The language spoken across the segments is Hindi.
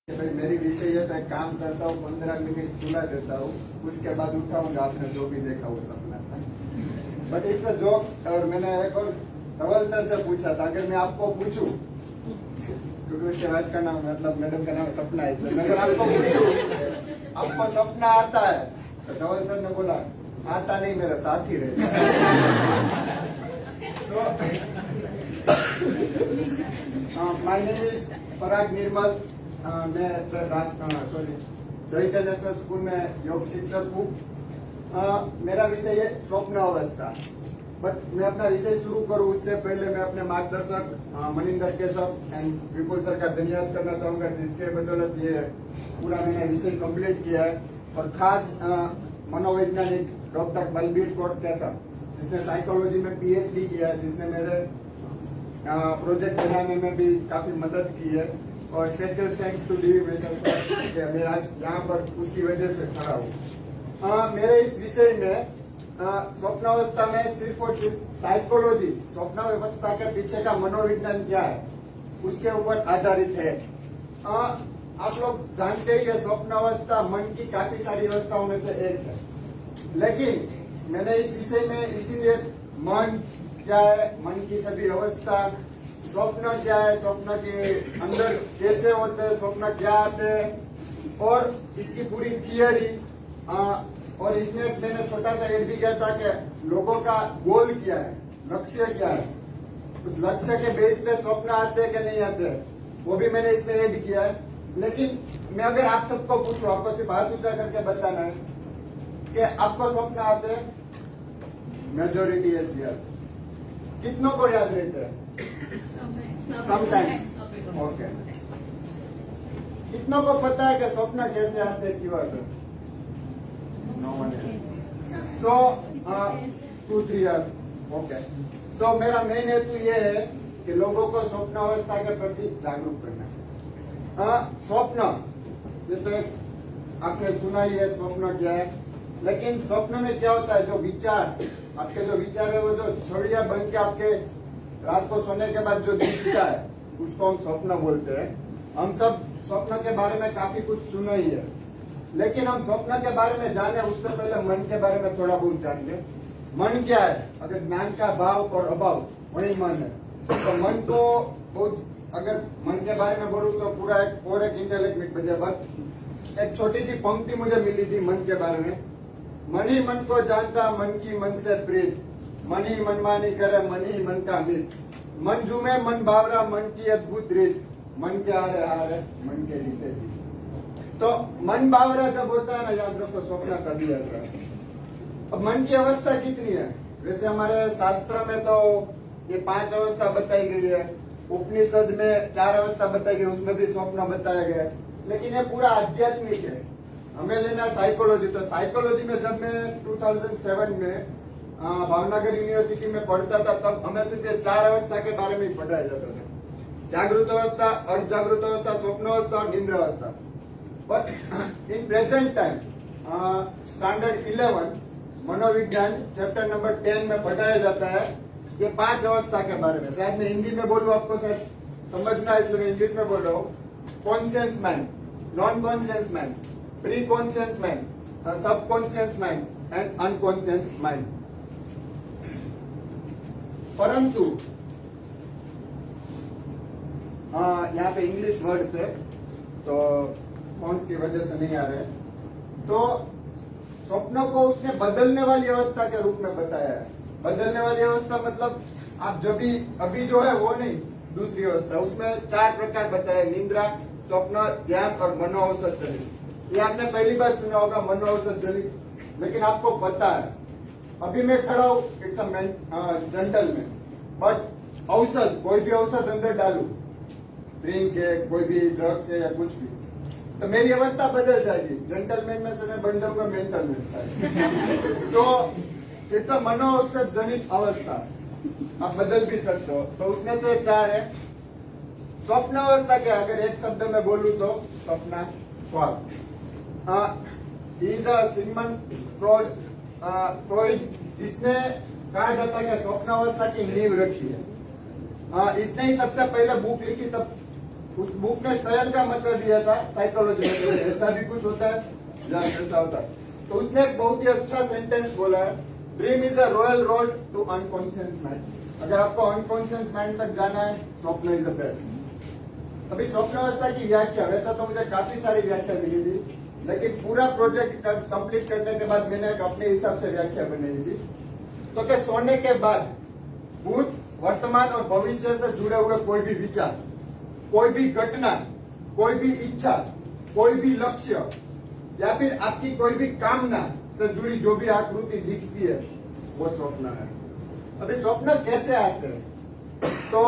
कि भाई मेरी विषय ये था, काम करता हूँ 15 मिनट सुला देता हूँ, उसके बाद उठाऊंगा, आपने जो भी देखा वो सपना था। But it's a joke. और मैंने एक और धवल सर से पूछा था, अगर मैं आपको पूछूं, क्योंकि उसके वाइफ का नाम मतलब मैडम का नाम सपना है, इसलिए अगर आपको पूछूं आपको सपना आता है, तो धवल सर ने बोला आता नहीं, मेरा साथी रहता है। माय नेम इज पराग निर्मल। मैं जय इंटरनेशनल स्कूल में योग शिक्षक हूँ। मेरा विषय है स्वप्न अवस्था। बट मैं अपना विषय शुरू करूँ उससे पहले मैं अपने मार्गदर्शक Maninder Keshav and Vipul sir का धन्यवाद करना चाहूंगा, जिसके बदौलत ये पूरा मैंने विषय कंप्लीट किया है। और खास मनोवैज्ञानिक डॉक्टर बलबीर कोट केशव, जिसने साइकोलॉजी में पीएचडी किया है, जिसने मेरे प्रोजेक्ट बनाने में भी काफी मदद की है। और special thanks to D sir, मैं आज यहाँ पर उसकी वजह से खड़ा हूँ। मेरे इस विषय में स्वप्नावस्था में सिर्फ और सिर्फ साइकोलॉजी, स्वप्नावस्था के पीछे का मनोविज्ञान क्या है उसके ऊपर आधारित है। आप लोग जानते ही है स्वप्नावस्था मन की काफी सारी अवस्थाओं में से एक है, लेकिन मैंने इस विषय में इसीलिए मन क्या है, मन की सभी अवस्था, स्वप्न क्या है, स्वप्न के अंदर कैसे होते हैं, स्वप्न क्या आते हैं, और इसकी पूरी थियरी, और इसमें मैंने छोटा सा एड भी किया था कि लोगों का गोल क्या है, लक्ष्य क्या है, उस लक्ष्य के बेस पे स्वप्न आते हैं कि नहीं आते हैं, वो भी मैंने इसमें एड किया है। लेकिन मैं अगर आप सबको पूछूं, आपको सिर्फ हाथ ऊंचा करके बताना है कि आपको स्वप्न आते हैं, मेजोरिटी इज यस। कितनों को याद रहते हैं? समटाइम्स। ओके। कितनों को पता है कि स्वप्न कैसे आते हैं, क्यों आते हैं? No one. So 2-3 years. Okay. So मेरा मेन हेतु ये है कि लोगों को स्वप्नावस्था के प्रति जागरूक करना। स्वप्न, ये तो आपने सुना ही है स्वप्न क्या है, लेकिन स्वप्न में क्या होता है, जो विचार, आपके जो विचार है वो जो छड़िया बन के आपके रात को सोने के बाद जो दिखता है उसको हम स्वप्न बोलते हैं। हम सब स्वप्न के बारे में काफी कुछ सुना ही है, लेकिन हम स्वप्न के बारे में जाने उससे पहले मन के बारे में थोड़ा बहुत जान ले। मन क्या है? अगर ज्ञान का भाव और अभाव, वही मन है। तो मन को बहुत, अगर मन के बारे में बोलूं तो पूरा एक इंटेलेक्ट बन जाए। बस एक छोटी सी पंक्ति मुझे मिली थी मन के बारे में, मन ही मन को जानता, मन की मन से प्रीत, मन ही मनमानी करे, मन ही मन का मित, मन झूमे मन बावरा, मन की अद्भुत रीत, मन के हारे हारे मन के रीते जी। तो मन बावरा जब होता है ना, याद रखो स्वप्न कभी आता है। अब मन की अवस्था कितनी है? वैसे हमारे शास्त्र में तो ये 5 अवस्था बताई गई है, उपनिषद में 4 अवस्था बताई गई, उसमें भी स्वप्न बताया गया है, लेकिन ये पूरा आध्यात्मिक है। हमें लेना साइकोलॉजी। तो साइकोलॉजी में जब मैं 2007 में भावनगर यूनिवर्सिटी में पढ़ता था, तब हमें सिर्फ ये 4 अवस्था के बारे में ही पढ़ाया जाता था, जागृत अवस्था, अर्धजागृत अवस्था, स्वप्न अवस्था और निद्रा अवस्था। But in present time standard 11 मनोविज्ञान चैप्टर नंबर 10 में पढ़ाया जाता है ये 5 अवस्था के बारे में। शायद मैं हिंदी में बोलूँ, आपको शायद समझना है, इसलिए इंग्लिश में बोल रहा हूँ। Conscious mind, non conscious mind, pre conscious mind, subconscious mind and unconscious mind. परंतु यहाँ पे इंग्लिश वर्ड थे तो फॉन्ट की वजह से नहीं आ रहे। तो स्वप्नों को उसने बदलने वाली अवस्था के रूप में बताया है। बदलने वाली अवस्था मतलब आप जब भी अभी जो है वो नहीं, दूसरी अवस्था, उसमें 4 प्रकार बताए, निद्रा, स्वप्न, ध्यान और मनोऔषध जनित। ये आपने पहली बार सुना होगा मनोऔषध जनित, लेकिन आपको पता है अभी मैं खड़ा हूँ इट्स अ जनरल में, बट औषध, कोई भी औषध अंदर डालू, ड्रिंक है, कोई भी ड्रग्स है या कुछ भी, तो मेरी अवस्था बदल जाएगी। जेंटलमैन में से मैं बन जाऊंगा मेंटल में। सो इट्स अ मनोऔषध जनित अवस्था, आप बदल भी सकते हो। तो उसमें से 4 है। स्वप्न अवस्था क्या? अगर एक शब्द में बोलूं तो स्वप्न, ख्वाब। सिगमंड फ्रॉइड, जिसने कहा जाता है कि स्वप्न अवस्था की नींव रखी है, इसने ही सबसे पहले बुक लिखी, तब उस बुक ने ट्रायल का मतलब दिया था साइकोलॉजी में, ऐसा भी कुछ होता है या ऐसा होता है। तो उसने एक बहुत ही अच्छा सेंटेंस बोला है, dream is a royal road to unconscious mind. अगर आपको अनकॉन्शियस माइंड तक जाना है, स्वप्न इज द बेस्ट। अभी स्वप्नावस्था की व्याख्या, वैसा तो मुझे काफी सारी व्याख्या मिली थी, लेकिन पूरा प्रोजेक्ट कंप्लीट करने के बाद मैंने अपने हिसाब से व्याख्या बनाई थी। तो क्या सोने के बाद भूत, वर्तमान और भविष्य से जुड़े हुए कोई भी विचार, कोई भी घटना, कोई भी इच्छा, कोई भी लक्ष्य या फिर आपकी कोई भी कामना से जुड़ी जो भी आकृति दिखती है वो स्वप्न है। अभी स्वप्न कैसे आते हैं? तो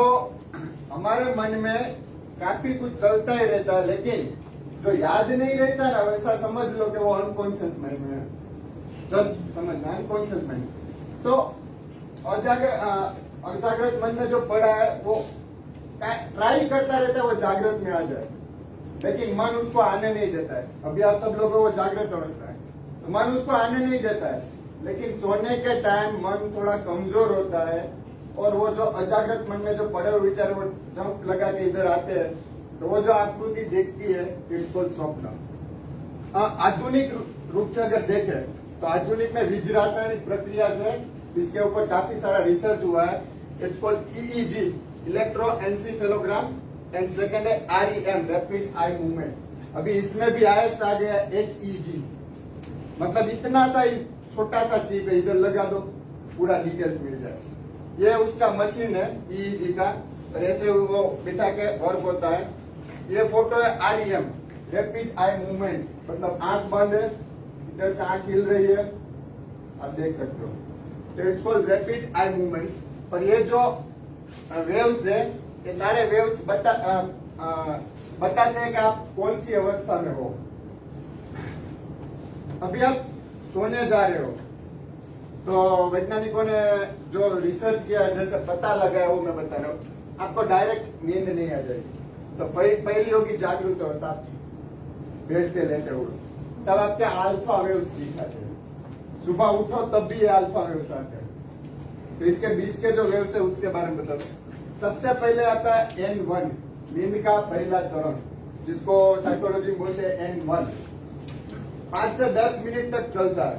हमारे मन में काफी कुछ चलता ही रहता है, लेकिन जो याद नहीं रहता ना, वैसा समझ लो कि वो अनकॉन्शियस माइंड में है। जस्ट समझना, अनकॉन्शियस माइंड। तो अजागृत मन में जो पड़ा है वो ट्राई करता रहता है वो जागृत में आ जाए, लेकिन मन उसको आने नहीं देता है। अभी आप सब लोगों को जागृत अवस्था है, तो मन उसको आने नहीं देता है, लेकिन सोने के टाइम मन थोड़ा कमजोर होता है और वो जो अजागृत मन में जो पड़े हुए विचार वो जंप लगा के इधर आते हैं, तो वो जो आकृति देखती है इट्स कॉल्ड स्वप्न। आधुनिक रूप से अगर देखें तो आधुनिक में बीज रासायनिक प्रक्रिया से इसके ऊपर काफी सारा रिसर्च हुआ है। It's called EEG, electroencephalogram, and second है आरईएम, रैपिड आई मूवमेंट। अभी इसमें भी हाईएस्ट आ गया एचईजी, मतलब इतना सा छोटा सा चिप है, इधर लगा दो पूरा डिटेल्स मिल जाए। ये उसका मशीन है ईईजी का, और ऐसे वो बिठा के वर्क होता है। ये फोटो है आरईएम, रैपिड आई मूवमेंट, मतलब आंख बंद है, इधर से आंख हिल रही है, आप देख सकते हो। तो it's called rapid eye movement. और ये जो वेव्स है, ये सारे वेव्स बताते हैं कि आप कौन सी अवस्था में हो। अभी आप सोने जा रहे हो, तो वैज्ञानिकों ने जो रिसर्च किया है, जैसे पता लगा है, वो मैं बता रहा हूँ। आपको डायरेक्ट नींद नहीं आ जाएगी, तो पहली होगी जागृत अवस्था, बेड पे लेटे हुए, तब आपके अल्फा वेव्स दिखाते हैं। सुबह उठो तब भी ये अल्फा वेव्स आते हैं। तो इसके बीच के जो वेव्स है उसके बारे में बताओ। सबसे पहले आता है N1, नींद का पहला चरण, जिसको साइकोलॉजी में बोलते हैं N1। 5 से 10 मिनट तक चलता है,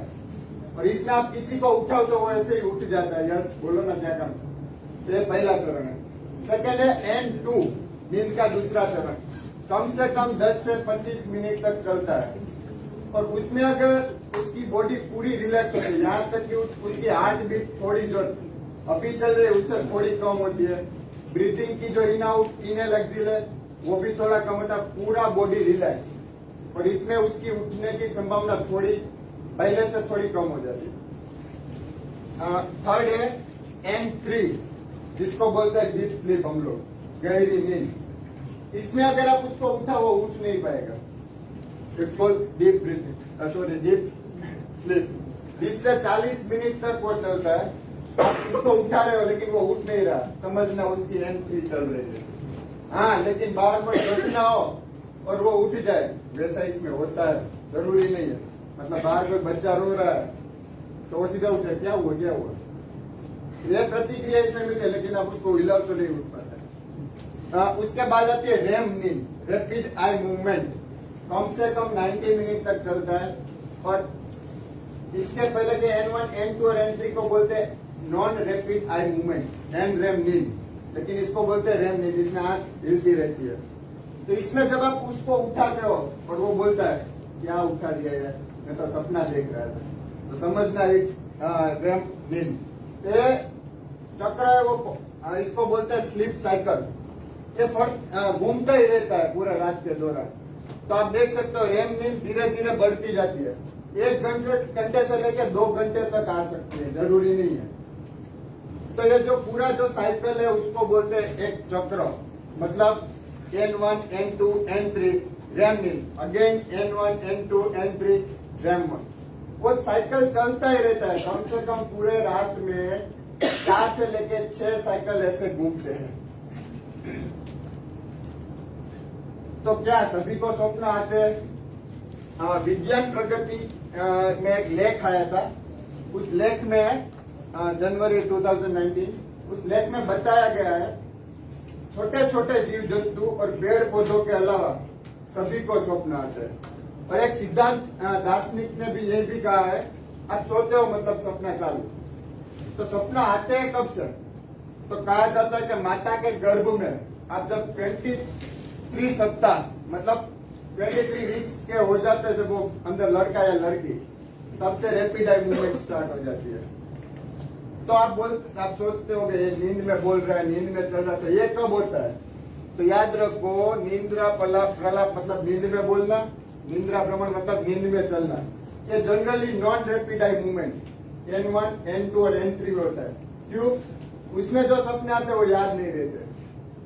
और इसमें आप किसी को उठाओ तो वो ऐसे ही उठ जाता है। यस बोलो ना, क्या काम। ये पहला चरण है। सेकेंड है N2, नींद का दूसरा चरण, कम से कम 10 से 25 मिनट तक चलता है, और उसमें अगर उसकी बॉडी पूरी रिलैक्स होती है, यहाँ तक कि उसकी हार्ट बीट थोड़ी जो अभी चल रही है उससे थोड़ी कम होती है, ब्रीथिंग की जो इन आउट इनहेल एक्सहेल है वो भी थोड़ा कम होता है, पूरा बॉडी रिलैक्स, और इसमें उसकी उठने की संभावना थोड़ी पहले से थोड़ी कम हो जाती है। थर्ड है N3, जिसको बोलते हैं डीप स्लीप, हम लोग गहरी नींद। इसमें अगर आप उसको उठा वो उठ नहीं पाएगा। It's called deep breathing, sorry deep sleep. 20 से 40 मिनट तक वो चलता है। आप उसको उठा रहे हो लेकिन वो उठ नहीं रहा, समझना उसकी N3 चल रही है। हाँ, लेकिन बाहर कोई घटना हो और वो उठ जाए, वैसा इसमें होता है, जरूरी नहीं है। मतलब बाहर कोई बच्चा रो रहा है तो वो सीधा उठे, क्या हुआ क्या हुआ, ये प्रतिक्रिया इसमें मिलती है, लेकिन आप उसको हिलाओ तो नहीं उठ पाता। उसके बाद आती है रेम नींद, रैपिड आई मूवमेंट, कम से कम 90 मिनट तक चलता है। और इसके पहले के N1, N2 और N3 को बोलते हैं non rapid eye movement, non RAM नींद, लेकिन इसको बोलते हैं रेम नींद, इसमें आंख हिलती रहती है। तो इसमें जब आप उसको उठाते हो और वो बोलता है क्या उठा दिया है, मैं तो सपना देख रहा था, तो समझना रेम नींद। ये चक्र है वो, इसको बोलते हैं स्लीप साइकिल। ये घूमता ही रहता है पूरा रात के दौरान। तो आप देख सकते हो रेम नींद धीरे धीरे बढ़ती जाती है, 1 घंटे से लेकर 2 घंटे तक आ सकती है, जरूरी नहीं है। तो ये जो पूरा जो साइकिल है उसको बोलते हैं एक चक्र, मतलब N1, N2, N3 रेम नींद, again N1, N2, N3 RAM 1। वो साइकिल चलता ही रहता है, कम से कम पूरे रात में 4 से लेकर 6 साइकिल ऐसे घूमते हैं। तो क्या सभी को स्वप्न आते हैं? विज्ञान प्रगति में एक लेख आया था, उस लेख में जनवरी 2019, उस लेख में बताया गया है छोटे छोटे जीव जंतु और पेड़ पौधों के अलावा सभी को स्वप्न आते हैं। और एक सिद्धांत दार्शनिक ने भी ये भी कहा है, आप सोते हो मतलब सपना चालू। तो सपना आते हैं कब से? तो कहा जाता है कि माता के गर्भ में आप जब 23 सप्ताह मतलब 23 वीक्स के हो जाते हैं, जब वो अंदर लड़का या लड़की, तब से रैपिड आई मूवमेंट स्टार्ट हो जाती है। तो आप सोचते हो ये नींद में बोल रहा है, नींद में चल रहा है, ये कब होता है? तो याद रखो, निंद्रा प्रलाप मतलब नींद में बोलना, निंद्रा भ्रमण मतलब नींद में चलना। ये generally non rapid eye movement N1, N2 और N3 होता है। क्यों? उसमें जो सपने आते हैं वो याद नहीं रहते।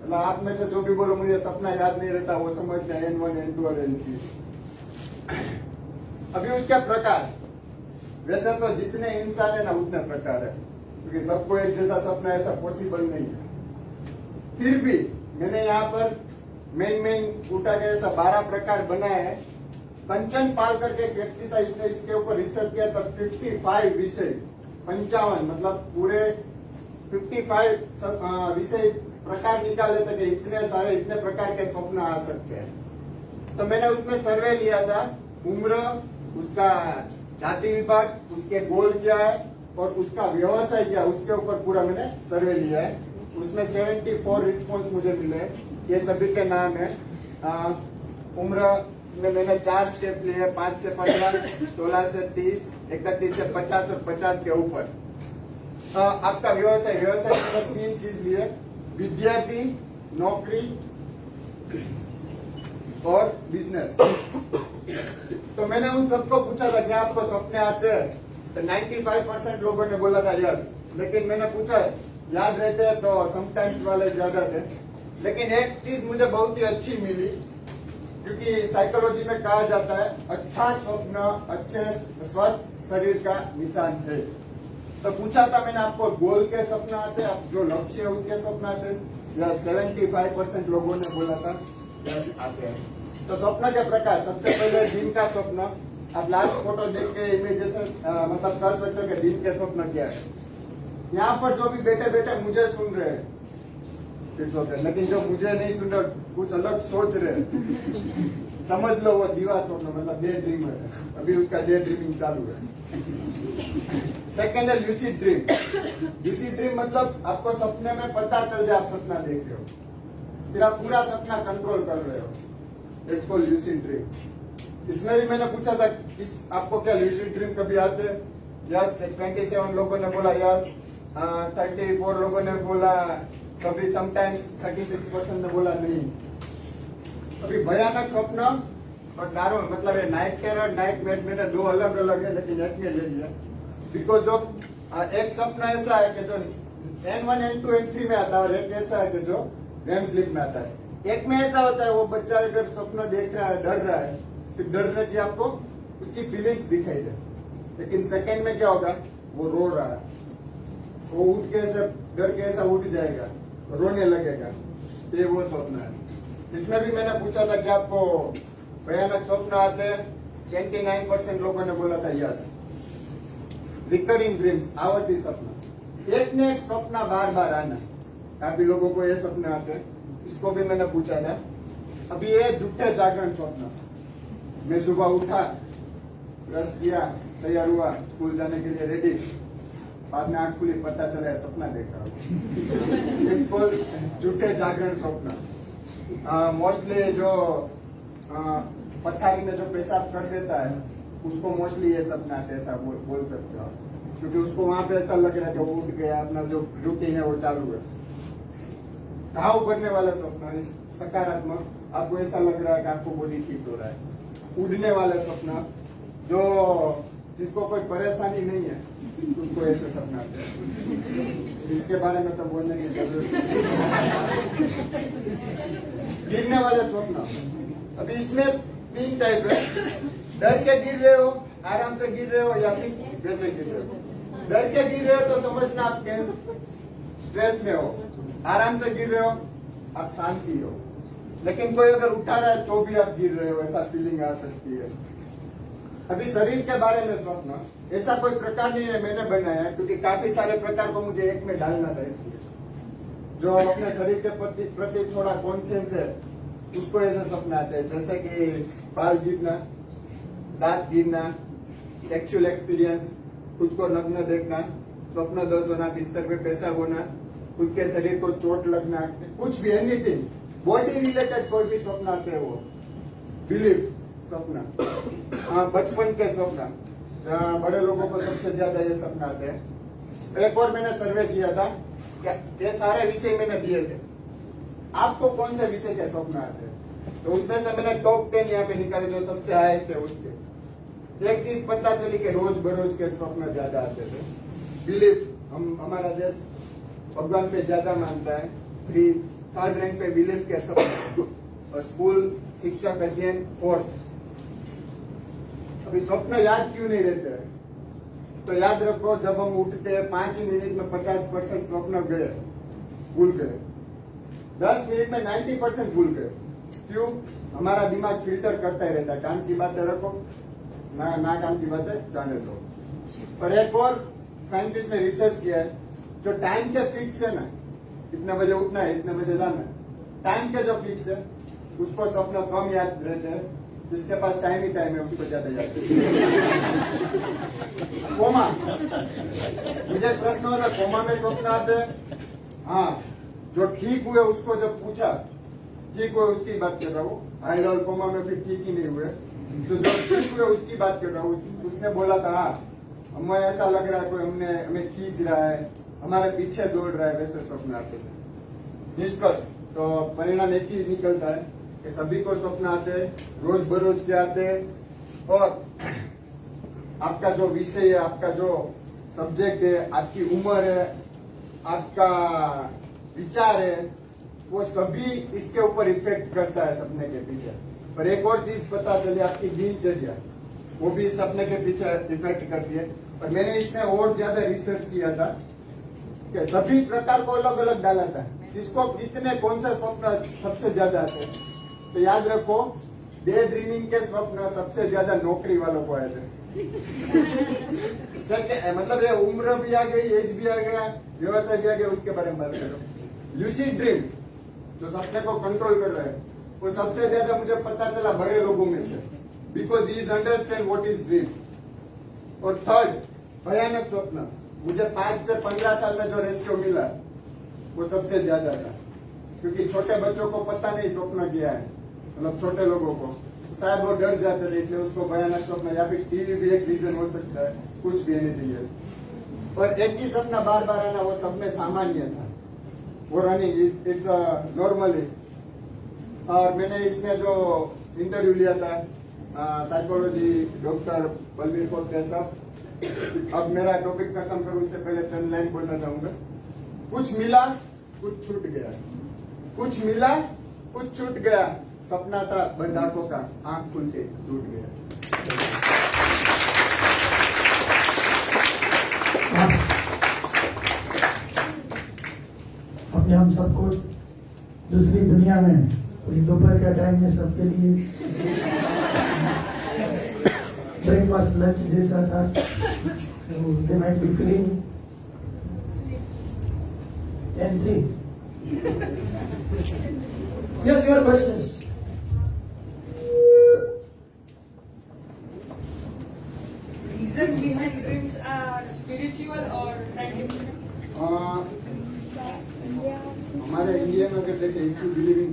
मतलब आप में से जो भी बोलो मुझे सपना याद नहीं रहता, वो समझते हैं N1, N2 और N3। अभी उसके प्रकार, वैसे तो जितने इंसान है ना उतने प्रकार है, क्योंकि सबको एक जैसा सपना ऐसा पॉसिबल नहीं है। फिर भी मैंने यहाँ पर मेन उठा के ऐसा 12 प्रकार बनाए हैं। कंचन पाल करके एक व्यक्ति था, इसने इसके ऊपर रिसर्च किया था। 55 विषय, 55 मतलब पूरे 55 विषय प्रकार निकाले थे कि इतने प्रकार के स्वप्न आ सकते हैं। तो मैंने उसमें सर्वे लिया था, उम्र, उसका जाति विभाग, उसके गोल क्या है और उसका व्यवसाय क्या, उसके ऊपर पूरा मैंने सर्वे लिया है। उसमें 74 रिस्पॉन्स मुझे मिले। ये सभी के नाम है। उम्र में मैंने 4 स्टेप लिए, 5 से 15, 16 से 30, 31 से 50 और 50 के ऊपर। आपका व्यवसाय में 3 चीज लिए, विद्यार्थी, नौकरी और बिजनेस। तो मैंने उन सबको पूछा था कि आपको सपने आते हैं? तो 95% लोगों ने बोला था यस। लेकिन मैंने पूछा याद रहते हैं? तो समटाइम्स वाले ज्यादा थे। लेकिन एक चीज मुझे बहुत ही अच्छी मिली, क्योंकि साइकोलॉजी में कहा जाता है अच्छा स्वप्न अच्छे स्वस्थ शरीर का निशान है। तो पूछा था मैंने, आपको गोल के सपना आते हैं, जो लक्ष्य है उसके सपना आते हैं? या 75% लोगों ने बोला था यस आते हैं। तो स्वप्न के प्रकार, सबसे पहले दिन का स्वप्न। आप लास्ट फोटो देख के इमेजिनेशन मतलब कर सकते हो कि दिन के स्वप्न क्या है। यहाँ पर जो भी बैठे मुझे सुन रहे हैं, लेकिन जो मुझे नहीं सुन रहे, कुछ अलग सोच रहे हैं, समझ लो वो दीवा स्वप्न मतलब डे ड्रीम है। अभी उसका डे ड्रीमिंग चालू है। सेकेंड है ल्यूसिड ड्रीम। ल्यूसिड ड्रीम मतलब आपको सपने में पता चल जाए आप सपना देख रहे हो, फिर आप पूरा सपना कंट्रोल कर रहे हो। इसको ल्यूसिड ड्रीम। इसमें भी मैंने पूछा था आपको क्या ल्यूसिड ड्रीम कभी आते हैं? यस, 27 लोगों ने बोला यस, 34 लोगों ने बोला कभी, समटाइम्स 36% ने बोला नहीं। अभी भयानक स्वप्न और दारुण मतलब ये नाइट टेरर, नाइट मेट्स मैंने 2 अलग अलग है, लेकिन एक में ले लिया। बिकॉज ऑफ एक सपना ऐसा है कि जो N1, N2, N3 में आता है, और एक ऐसा है कि जो रेम स्लीप में आता है। एक में ऐसा होता है वो बच्चा अगर सपना देख रहा है, डर रहा है, फिर डरने की आपको उसकी फीलिंग्स दिखाई दे। लेकिन सेकंड में क्या होगा, वो रो रहा है, वो उठ के ऐसे डर के ऐसा उठ जाएगा, रोने लगेगा। तो ये वो स्वप्न है। इसमें भी मैंने पूछा था कि आपको भयानक स्वप्न आते हैं? 29% लोगों ने बोला था यस। रिकरिंग ड्रीम्स, आवर्ती सपना, एक ने एक सपना बार बार आना, काफी लोगों को ये सपने आते हैं। इसको भी मैंने पूछा था। अभी ये झूठे जागरण स्वप्न, मैं सुबह उठा, ब्रश किया, तैयार हुआ, स्कूल जाने के लिए रेडी, बाद में आंख खुली, पता चला सपना देख रहा हूँ। इसको झूठे जागरण स्वप्न। मोस्टली जो पथारी में जो पेशाब कर देता है उसको मोस्टली ये सपना आते हैं, ऐसा बोल सकते हो, क्योंकि उसको वहां पे ऐसा लग रहा है कि वो उठ गया, अपना जो रूटीन है वो चालू है। घाव करने वाला स्वप्न, सकारात्मक, आपको ऐसा लग रहा है कि आपको बॉडी ठीक हो रहा है। उड़ने वाला स्वप्न, जो जिसको कोई परेशानी नहीं है उसको ऐसे सपना आते हैं। इसके बारे में तो बोलने की जरूरत नहीं। गिरने वाले स्वप्न, अभी इसमें 3 टाइप है। डर के गिर रहे हो, आराम से गिर रहे हो, या फिर वैसे गिर रहे हो। डर के गिर रहे हो तो समझना आप स्ट्रेस में हो, आराम से गिर रहे हो आप शांति हो। लेकिन कोई अगर उठा रहा है तो भी आप गिर रहे हो, ऐसा फीलिंग आ सकती है। अभी शरीर के बारे में स्वप्न, ऐसा कोई प्रकार नहीं है मैंने बनाया, क्योंकि काफी सारे प्रकार को मुझे एक में डालना था, इसलिए जो अपने शरीर के प्रति थोड़ा कॉन्शियस है उसको ऐसे सपने आते हैं, जैसे कि बाल गिरना, दांत गिरना, सेक्सुअल एक्सपीरियंस, खुद को नग्न देखना, स्वप्न दोष होना, बिस्तर पे पेशाब होना, खुद के शरीर को चोट लगना, कुछ भी, एनीथिंग बॉडी रिलेटेड कोई भी स्वप्न आते हैं वो बिलीफ सपना। हाँ, बचपन के स्वप्न, जहाँ बड़े लोगों को सबसे ज्यादा ये सपना आते हैं। एक और मैंने सर्वे किया था, ये सारे विषय मैंने दिए थे, आपको कौन से विषय के स्वप्न आते हैं, तो उसमें से मैंने टॉप 10 यहाँ पे निकाले जो सबसे हाईएस्ट है उसके। एक चीज पता चली कि रोज बरोज के स्वप्न ज्यादा आते थे। बिलीफ, हमारा देश भगवान पे ज्यादा मानता है, थर्ड रैंक पे बिलीफ के स्वप्न, और स्कूल शिक्षक अध्ययन 4th। अभी स्वप्न याद क्यों नहीं रहते हैं, तो याद रखो, जब हम उठते हैं 5 मिनट में 50% स्वप्न गए, भूल गए, 10 मिनट में 90% भूल गए। क्यों? हमारा दिमाग फिल्टर करता ही रहता है, काम की बातें रखो, ना काम की बातें जाने दो। और एक और साइंटिस्ट ने रिसर्च किया है, जो टाइम के फिक्स है ना, इतने बजे उठना है, इतने बजे जाना है, टाइम के जो फिक्स है उसको स्वप्न कम याद रहते हैं, जिसके पास टाइम ही टाइम है उसको ज्यादा याद रहते हैं। कोमा, मुझे प्रश्न होता, कोमा में स्वप्न आते हैं? हाँ, जो ठीक हुए उसको जब पूछा, ठीक हुए उसकी बात कर रहा हूँ, हाई लेवल कोमा में भी ठीक ही नहीं हुए, तो जो ठीक हुए उसकी बात कर रहा हूँ। उसने बोला था, हाँ हमें ऐसा लग रहा है कोई हमें खींच रहा है, हमारे पीछे दौड़ रहा है, वैसे स्वप्न आते हैं। निष्कर्ष, तो परिणाम एक ही निकलता है कि सभी को स्वप्न आते हैं, रोज बरोज के आते हैं, और आपका जो विषय है, आपका जो सब्जेक्ट है, आपकी उम्र है, आपका विचार है, वो सभी इसके ऊपर इफेक्ट करता है सपने के पीछे। पर एक और चीज पता चली, आपकी दिनचर्या वो भी सपने के पीछे इफेक्ट करती है। और मैंने इसमें और ज्यादा रिसर्च किया था कि सभी प्रकार को अलग अलग डाला था, किसको कितने कौन सा स्वप्न सबसे ज्यादा आते हैं। तो याद रखो, डे ड्रीमिंग के स्वप्न सबसे ज्यादा नौकरी वालों को आए थे। मतलब ये उम्र भी आ गई, एज भी आ गया, व्यवसाय भी आ गया, उसके बारे में बात करो। ल्यूसिड ड्रीम, जो सपने को कंट्रोल कर रहा है, वो सबसे ज्यादा मुझे पता चला बड़े लोगों में थे, because he is understand what is dream. और थर्ड, भयानक स्वप्न, मुझे 5 से 15 साल में जो रेशियो मिला वो सबसे ज्यादा था, क्योंकि छोटे बच्चों को पता नहीं स्वप्न क्या है, मतलब छोटे लोगों को शायद वो डर जाते थे, इसलिए उसको भयानक स्वप्न, या फिर टीवी भी एक रीजन हो सकता है, कुछ भी नहीं है। और एक ही सपना बार बार आना वो सब में सामान्य था, वो रनिंग इट्स नॉर्मली। और मैंने इसमें जो इंटरव्यू लिया था साइकोलॉजी डॉक्टर बलबीर कौर कैसव। अब मेरा टॉपिक खत्म करूं उससे पहले चंद लाइन बोलना चाहूंगा। कुछ मिला, कुछ छूट गया, कुछ मिला, कुछ छूट गया, सपना था बंद आंखों का, आंख खुलते टूट गया। अभी हम सबको दूसरी दुनिया में पूरी दोपहर का टाइम में सबके लिए ब्रेकफास्ट लंच जैसा था, they might be feeling anything. Yes, your questions. Reason behind dreams are spiritual or scientific? हमारे इंडिया में अगर देखें, if you believe in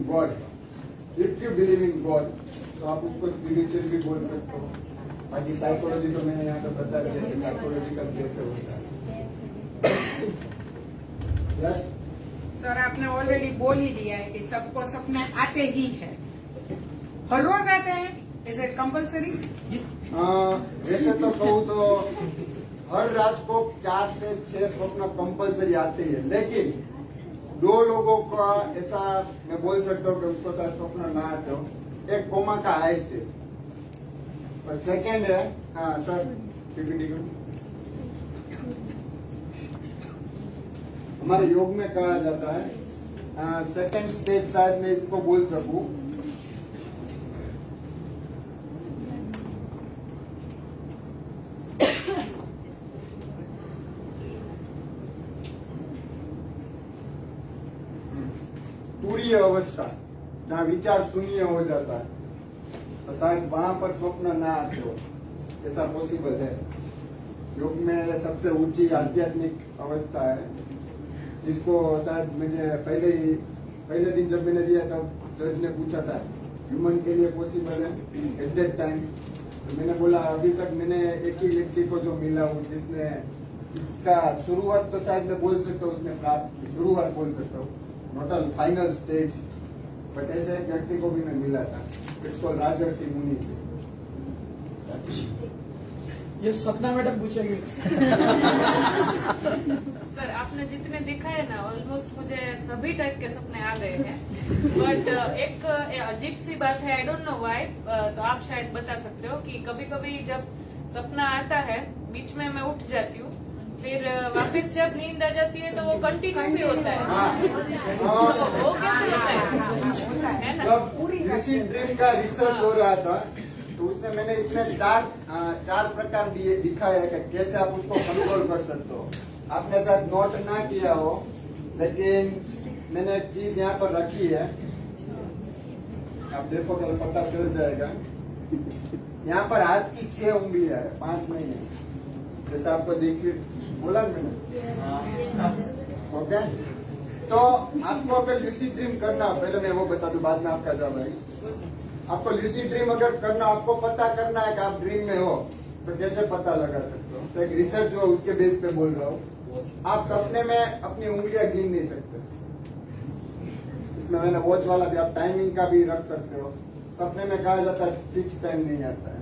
God, तो आप उसको स्पिरिचुअल भी बोल सकते हो। बाकी साइकोलॉजी तो मैंने यहाँ पे बता दिया कि साइकोलॉजिकल कैसे होता है। यस सर, आपने ऑलरेडी बोल ही दिया है कि सबको सपने आते ही है, हर रोज आते हैं, इज इट कंपल्सरी? वैसे तो कहूँ तो हर रात को 4 से 6 स्वप्न कंपल्सरी आते ही है, लेकिन 2 लोगों का ऐसा मैं बोल सकता हूँ कि उसको साथ स्वप्न ना आते हो। एक कोमा का हाईएस्ट है, और सेकंड है, हाँ सर पीपीटी को हमारे योग में कहा जाता है सेकंड स्टेज, शायद मैं इसको बोल सकूं, तुरीय अवस्था जहाँ विचार शून्य हो जाता है, तो शायद वहां पर स्वप्न ना आते हो, ऐसा पॉसिबल है। योग में सबसे ऊंची आध्यात्मिक अवस्था है, जिसको शायद मुझे पहले दिन जब मैंने दिया तब जज ने पूछा था ह्यूमन के लिए पॉसिबल है एट दैट टाइम, तो मैंने बोला अभी तक मैंने एक ही व्यक्ति को जो मिला हूँ जिसने इसका शुरुआत तो शायद मैं बोल सकता हूँ उसने प्राप्त की, शुरुआत बोल सकता हूँ, not a final stage, but ऐसे एक व्यक्ति को भी मैं मिला था, इसको राजर्षि मुनि थे। ये सपना मैडम पूछेंगे। सर आपने जितने दिखाए ना ऑलमोस्ट मुझे सभी टाइप के सपने आ गए हैं, बट एक अजीब सी बात है, आई डोंट नो व्हाई, तो आप शायद बता सकते हो कि कभी कभी जब सपना आता है बीच में मैं उठ जाती हूँ, फिर वापस जब नींद आ जाती है तो वो कंटिन्यू भी होता है, तो वो कैसे होता है ना? जब लूसिड ड्रीम का रिसर्च हो रहा था तो उसमें मैंने इसमें चार प्रकार दिखाए कि कैसे आप उसको कंट्रोल कर सकते हो। आपने शायद नोट ना किया हो, लेकिन मैंने एक चीज यहाँ पर रखी है, आप देखो तो पता चल जाएगा। यहाँ पर हाथ की 6 उंगलियां है, 5 नहीं है, जैसे आपको देखिए बोला ना मैंने। ओके, तो आपको अगर लूसिड ड्रीम करना हो, पहले मैं वो बता दूं, बाद में आपका जवाब है। आपको लूसिड ड्रीम अगर करना, आपको पता करना है कि आप ड्रीम में हो, तो कैसे पता लगा सकते हो? तो एक रिसर्च जो उसके बेस पे बोल रहा हूँ। आप सपने में अपनी उंगलियां गिन नहीं सकते, इसमें मैंने वॉच वाला भी, आप टाइमिंग का भी रख सकते हो। सपने में कहा जाता है फिक्स टाइम नहीं आता है,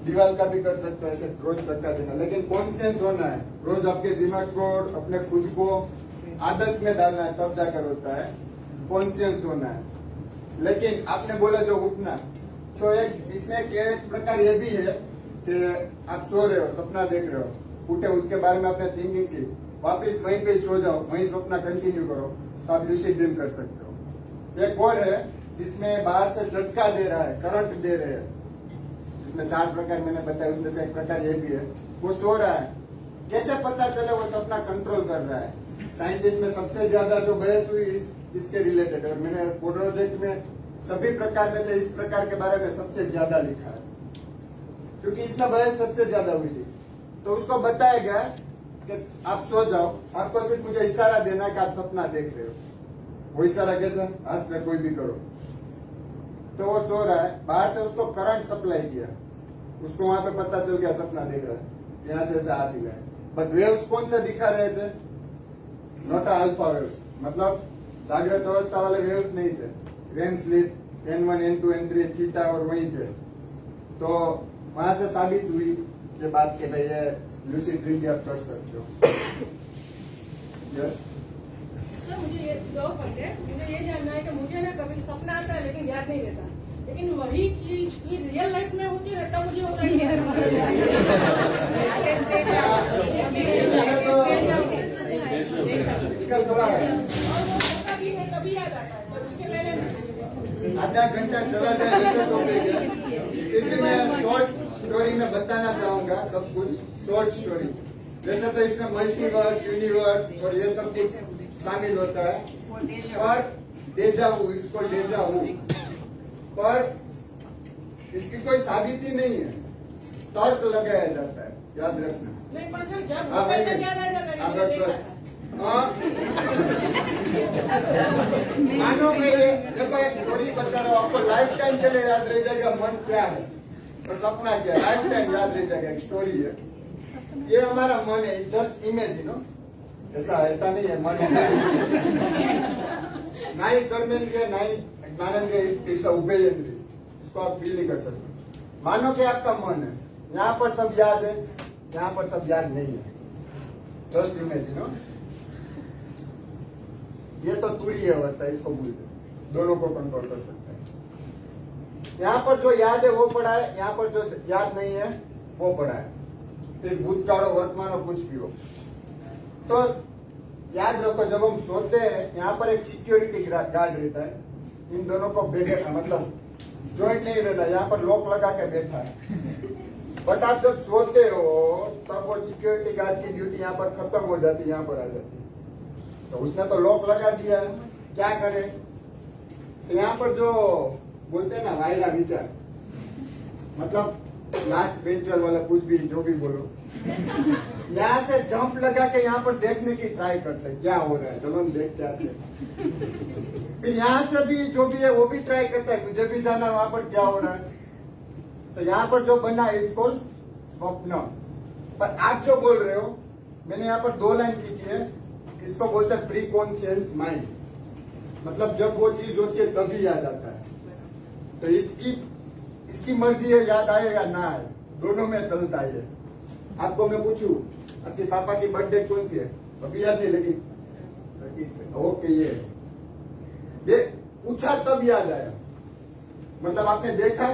दीवार का भी कर सकते हो, ऐसे रोज धक्का देना, लेकिन कॉन्शियस होना है, रोज आपके दिमाग को अपने खुद को आदत में डालना है, तब जाकर होता है, कॉन्शियस होना है। लेकिन आपने बोला जो उठना, तो एक इसमें एक प्रकार ये भी है कि आप सो रहे हो, सपना देख रहे हो, उठे, उसके बारे में आपने थिंकिंग की, वापस वहीं पे सो जाओ, वहीं सपना कंटिन्यू करो, तो आप लूसिड ड्रीम कर सकते हो। एक और है जिसमें बाहर से झटका दे रहा है, करंट दे रहे हैं, इसमें 4 प्रकार मैंने बताया, उसमें से एक प्रकार ये भी है, वो सो रहा है, कैसे पता चले वो सपना कंट्रोल कर रहा है? साइंटिस्ट में सबसे ज्यादा जो बहस हुई इसके रिलेटेड, और मैंने प्रोजेक्ट में सभी प्रकार में से इस प्रकार के बारे में सबसे ज्यादा लिखा है, क्योंकि इसमें बहस सबसे ज्यादा हुई थी। तो उसको बताया गया कि आप सो जाओ, आपको सिर्फ मुझे इशारा देना है कि आप सपना देख रहे हो, वो इशारा कैसे, हाथ से कोई भी करो, तो वो सो रहा है, बाहर से उसको करंट सप्लाई किया, उसको वहां पे पता चल गया सपना देख रहा है, यहाँ से ऐसा हाथ हिलाया, बट वेव्स कौन से दिखा रहे थे? नॉट अल्फा वेव्स, मतलब जागृत अवस्था वाले वेव्स नहीं थे, REM sleep, N1, N2, N3, theta और वही थे। तो वहां से साबित हुई ये बात कि भाई ये लूसिड ड्रीम भी आप कर सकते हो। यस सर मुझे ये दो पॉइंट है, मुझे ये जानना है कि मुझे ना कभी सपना आता है लेकिन याद नहीं रहता, लेकिन वही चीज फिर रियल लाइफ में होती रहता, मुझे होता इसका थोड़ा कभी याद आता है, तो उसके पहले आधा घंटा चला जाए वैसे तो फिर भी मैं शॉर्ट स्टोरी में बताना चाहूंगा सब कुछ, शॉर्ट स्टोरी। वैसे तो इसमें मल्टीवर्स, यूनिवर्स और ये सब कुछ शामिल होता है, और डेजा वू, इसको डेजा वू, पर इसकी कोई साबिती नहीं है, तर्क लगाया जाता है, याद रखना। नहीं पर सर जब हाँ, होता है तब याद आ जाता है, मैंने देखा था। मानो मैं देखो एक स्टोरी बता रहा हूँ आपको, लाइफ टाइम के लिए याद रह जाएगा मन क्या है और सपना क्या है, लाइफ टाइम याद रह जाएगा। एक स्टोरी है, ये हमारा मन है, जस्ट इमेजिन, ऐसा ऐसा नहीं है मन ना ही कर्मेंद्रिय ना ही ज्ञानेंद्रिय, उभयेंद्रिय, इसको आप फील नहीं कर सकते। मानो कि आपका मन है, यहाँ पर सब याद है, यहाँ पर सब याद नहीं है, जस्ट इमेजिन। ये तो तुरीय अवस्था, इसको बोलते, दोनों को कंट्रोल कर सकते हैं। यहाँ पर जो याद है वो पड़ा है, यहाँ पर जो याद नहीं है वो पड़ा है, फिर भूतकाल हो, वर्तमान हो, कुछ भी हो। तो याद रखो जब हम सोते हैं, यहाँ पर एक सिक्योरिटी गार्ड रहता है, इन दोनों को मतलब ज्वाइंट नहीं रहता, यहाँ पर लॉक लगा के बैठा है। बट आप जब सोते हो तब वो सिक्योरिटी गार्ड की ड्यूटी यहाँ पर खत्म हो जाती है, यहाँ पर आ जाती है। तो उसने तो लॉक लगा दिया है, क्या करे, यहाँ पर जो बोलते हैं ना वायदा विचार, मतलब लास्ट बेंचर वाला कुछ भी जो भी बोलो, यहाँ से जंप लगा के यहाँ पर देखने की ट्राई करते हैं क्या हो रहा है, चलो हम देख के आते हैं। फिर यहाँ से भी जो भी है वो भी ट्राई करता है, मुझे भी जाना वहां पर क्या हो रहा है। तो यहाँ पर जो बना इट्स कॉल्ड स्वप्न। पर आप जो बोल रहे हो, मैंने यहाँ पर 2 लाइन खींची है, इसको बोलते हैं प्री कॉन्शियस माइंड, मतलब जब वो चीज होती है तभी याद आता है। तो इसकी मर्जी है याद आए या ना आए, दोनों में चलता है। आपको मैं पूछूं आपके पापा की बर्थडे कौन सी है, अभी याद नहीं, लेकिन ओके ये पूछा तब याद आया, मतलब आपने देखा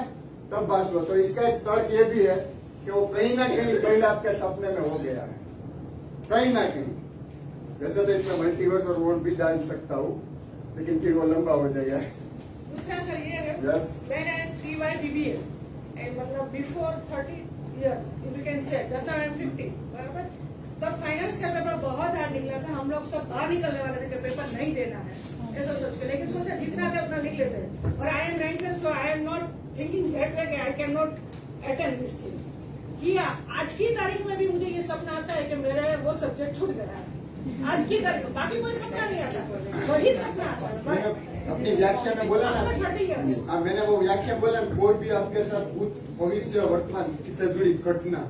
तब बात हुआ। तो इसका एक तर्क ये भी है कि वो कहीं ना कहीं पहले आपके सपने में हो गया है, कहीं ना कहीं। वैसे तो इसमें मल्टीवर्स और वर्ल्ड भी डाल सकता हूँ, लेकिन फिर वो लंबा हो जाएगा। दूसरा सर ये है, Yes. when I 3Y BBA, and मतलब before 30 years, you can say, जब तक I'm 50, बराबर? तब फाइनेंस का पेपर बहुत हार्ड निकला था, हम लोग सब बाहर निकलने वाले थे कि पेपर नहीं देना है, ऐसा सोच के। लेकिन सोचा जितना था उतना लिख लेते हैं। और I am 19, so I am not thinking that way कि I cannot attend this thing. कि आज की तारीख में भी मुझे ये सपना आता है कि मेरा वो सब्जेक्ट छूट गया है। आज की तारीख में बाकी कोई सपना नहीं आता, वही सपना आता है। मैंने अपनी व्याख्या में बोला ना, 30 years. हाँ, मैंने वो व्याख्या बोला, कोई भी आपके साथ भूत भविष्य वर्तमान से जुड़ी घटना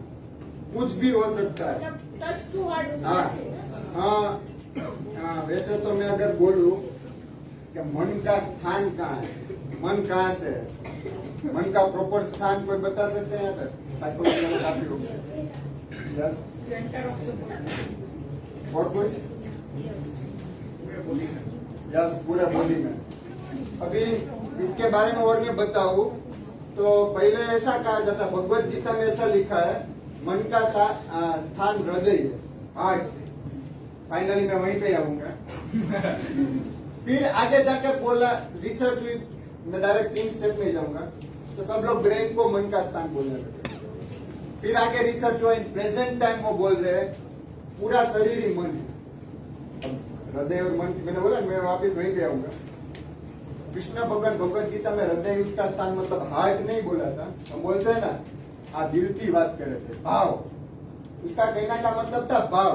कुछ भी हो सकता है। Touch too hard. हाँ, वैसे तो मैं अगर बोलूं कि मन का स्थान कहाँ है, मन कहाँ से है, मन का प्रॉपर स्थान कोई बता सकते हैं? यहाँ पर साइकोलॉजी में काफी हो गया। यस, सेंटर ऑफ द और कुछ? यस, पूरा बॉडी में। अभी इसके बारे में और मैं बताऊं तो पहले ऐसा कहा जाता, भगवत गीता में ऐसा लिखा है, मन का स्थान हृदय है, हार्ट। फाइनली मैं वहीं पे आऊंगा। फिर आगे जाके बोला, रिसर्च हुई, मैं डायरेक्ट 3 स्टेप में जाऊंगा, तो सब लोग ब्रेन को मन का स्थान बोलने लगे। फिर आगे रिसर्च हुआ, प्रेजेंट टाइम वो बोल रहे हैं पूरा शरीर ही मन है। हृदय और मन, मैंने बोला मैं वापिस वहीं पे आऊंगा। कृष्ण भगवान भगवत गीता में हृदय उसका स्थान मतलब हार्ट नहीं बोला था, हम बोलते हैं ना आ दिल की बात करे थे, भाव। उसका कहना का मतलब था भाव,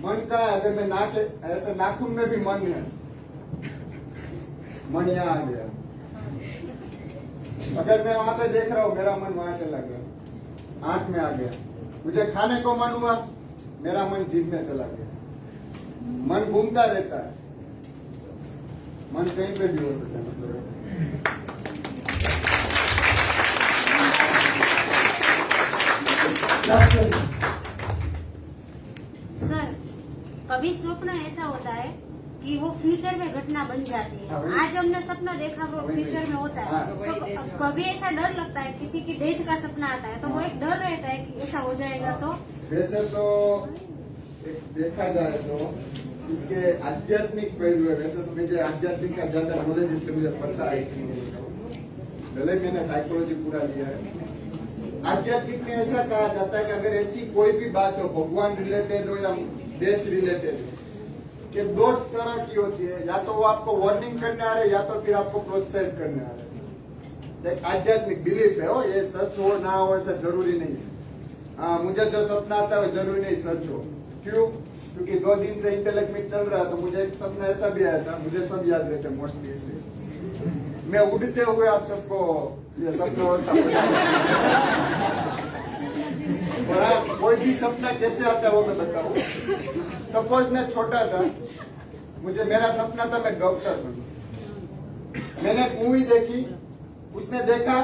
मन का। अगर मैं नाक ऐसे नाखून में भी मन है, मन यहाँ आ गया। अगर मैं वहां पे देख रहा हूँ, मेरा मन वहां चला गया, आंख में आ गया। मुझे खाने को मन हुआ, मेरा मन जीभ में चला गया। मन घूमता रहता है, मन कहीं पे भी हो सकता है। मतलब सर, कभी स्वप्न ऐसा होता है कि वो फ्यूचर में घटना बन जाती है। आज हमने सपना देखा वो फ्यूचर में होता है। तो कभी ऐसा डर लगता है, किसी की डेथ का सपना आता है तो वो एक डर रहता है कि ऐसा हो जाएगा। तो वैसे तो देखा जाए तो इसके आध्यात्मिक पहलू है। वैसे तो मुझे आध्यात्मिक का ज्यादा नॉलेज इससे मुझे पता है, भले मैंने साइकोलॉजी पूरा लिया है। आध्यात्मिक में ऐसा कहा जाता है कि अगर ऐसी कोई भी बात हो, भगवान रिलेटेड हो या डेथ रिलेटेड, कि 2 तरह की होती है, या तो वो आपको वार्निंग करने आ रहे, या तो फिर आपको प्रोत्साहित करने आ रहे। एक आध्यात्मिक बिलीफ है, हो ये सच हो ना हो ऐसा जरूरी नहीं है। हाँ, मुझे जो सपना आता है वो जरूरी नहीं सच हो। क्यों? क्योंकि 2 दिन से इंटेलेक्ट में चल रहा तो मुझे एक सपना ऐसा भी आया था, मुझे सब याद रहते मोस्टली, इसलिए मैं उड़ते हुए आप सबको ये सपना और आप कोई भी सपना कैसे आता है वो मैं बताऊं। सपोज मैं छोटा था, मुझे मेरा सपना था मैं डॉक्टर बनूं। मैंने एक मूवी देखी, उसमें देखा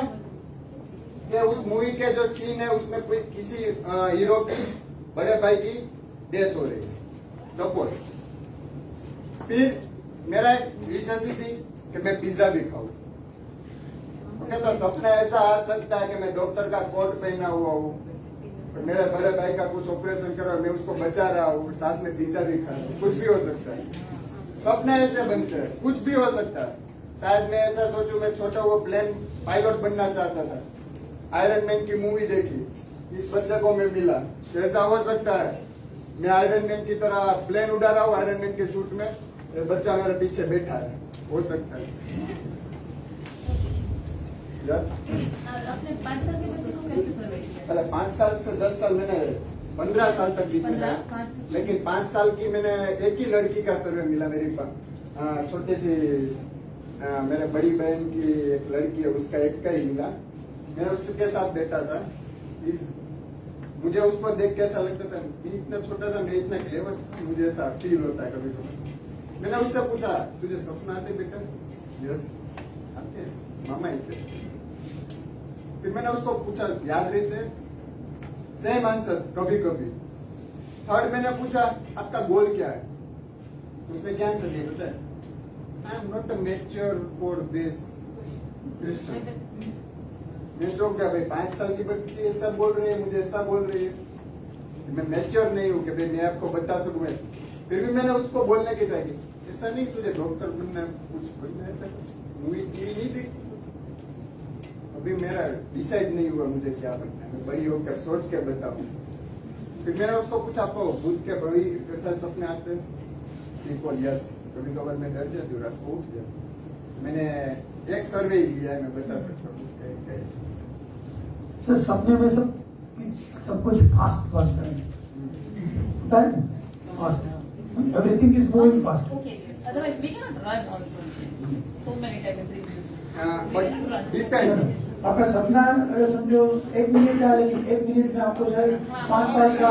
कि उस मूवी के जो सीन है उसमें कोई किसी हीरो की बड़े भाई की डेथ हो रही है सपोज। फिर मेरा एक विशेष थी कि मैं पिज्जा भी खाऊं। ओके, तो सपना ऐसा आ सकता है कि मैं डॉक्टर का कोट पहना हुआ हूँ, मेरे बड़े भाई का कुछ ऑपरेशन कर रहा हूँ, मैं उसको बचा रहा हूँ, साथ में पिज्जा भी खा रहा हूँ। कुछ भी हो सकता है, सपने ऐसे बनते हैं, कुछ भी हो सकता है। शायद मैं ऐसा सोचूं, मैं छोटा हुआ प्लेन पायलट बनना चाहता था, आयरन मैन की मूवी देखी, इस बच्चे को मैं मिला, तो ऐसा हो सकता है मैं आयरन मैन की तरह प्लेन उड़ा रहा हूँ, आयरन मैन के सूट में, बच्चा मेरे पीछे बैठा है, हो सकता है। यस आपने 5 साल के बच्चे को कैसे सर्वे किया? पहले 5 साल से 10 साल मैंने 15 साल तक बीच में था, 15 लेकिन 5 साल की मैंने एक ही लड़की का सर्वे मिला मेरी छोटी सी मेरे बड़ी बहन की एक लड़की है, उसका एक का ही मिला। मैं उसके साथ बैठा था। मुझे उसको देख के ऐसा लगता था, मैं इतना छोटा था, मैं इतना क्लेवर, मुझे ऐसा फील होता है कभी कभी। मैंने उससे पूछा, तुझे सपना आते बेटा? यस आते मामा ही थे। फिर मैंने उसको पूछा, याद रहते? सेम आंसर कभी कभी। थर्ड मैंने पूछा, आपका गोल क्या है? उसने क्या आंसर दिया पता है? I am not mature for this question. मैं चौंक गया, भाई 5 साल की बच्ची ऐसा बोल रही है, मुझे ऐसा बोल रही है। मैं मैच्योर नहीं हूँ कि भाई मैं आपको बता सकूं। फिर भी मैंने उसको बोलने की ट्राई की, ऐसा नहीं तुझे डॉक्टर बनना है, कुछ बनना है, ऐसा कुछ मूवी टीवी नहीं देखती। अभी मेरा डिसाइड नहीं हुआ मुझे क्या बनना है, मैं बड़ी होकर सोच के बताऊं। फिर मैंने उसको पूछा, आपको भूत के बड़ी कैसा सपने आते हैं? सीखो यस, कभी कभार मैं डर जाती हूँ, रात को उठ जाती। मैंने एक सर्वे ही लिया है, मैं बता सकता हूँ उसका एक है। सर सपने में सब कुछ फास्ट फास्ट है, पता है? Fast, everything is moving fast. Okay. Otherwise, we cannot run also. So many times in 3 minutes. But depend. आपका सपना अगर समझो 1 मिनट का, लेकिन 1 मिनट में आपको शायद 5 साल का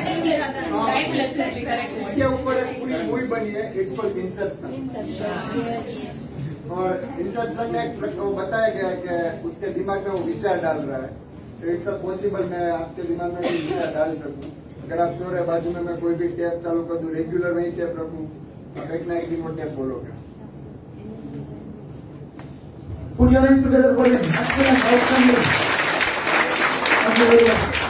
Time lesson भी correct. इसके ऊपर एक पूरी मूवी बनी है, इट्स कॉल्ड इंसेप्शन। और इंसेप्शन में वो बताया गया है कि उसके दिमाग में वो विचार डाल रहा है, तो इट्स पॉसिबल मैं आपके दिमाग में भी विचार डाल सकूं। अगर आप सो रहे बाजू में मैं कोई भी टेप चालू कर दूं, रेगुलर वही टेप रखूं, आप एक ना एक दिन वो टेप बोलोगे। Put your hands together for him. Excellent, outstanding. Thank you very much.